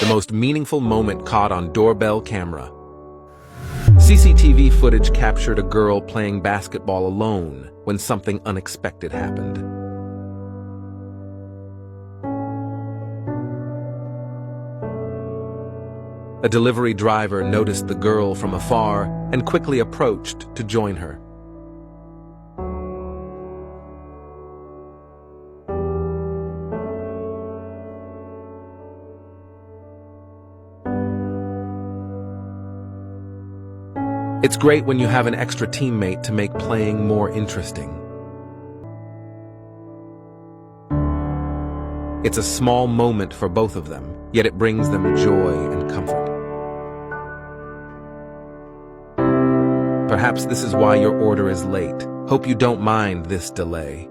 The most meaningful moment caught on Doorbell camera. CCTV footage captured a girl playing basketball alone when something unexpected happened. A delivery driver noticed the girl from afar and quickly approached to join her. It's great when you have an extra teammate to make playing more interesting. It's a small moment for both of them, yet it brings them joy and comfort. Perhaps this is why your order is late. Hope you don't mind this delay.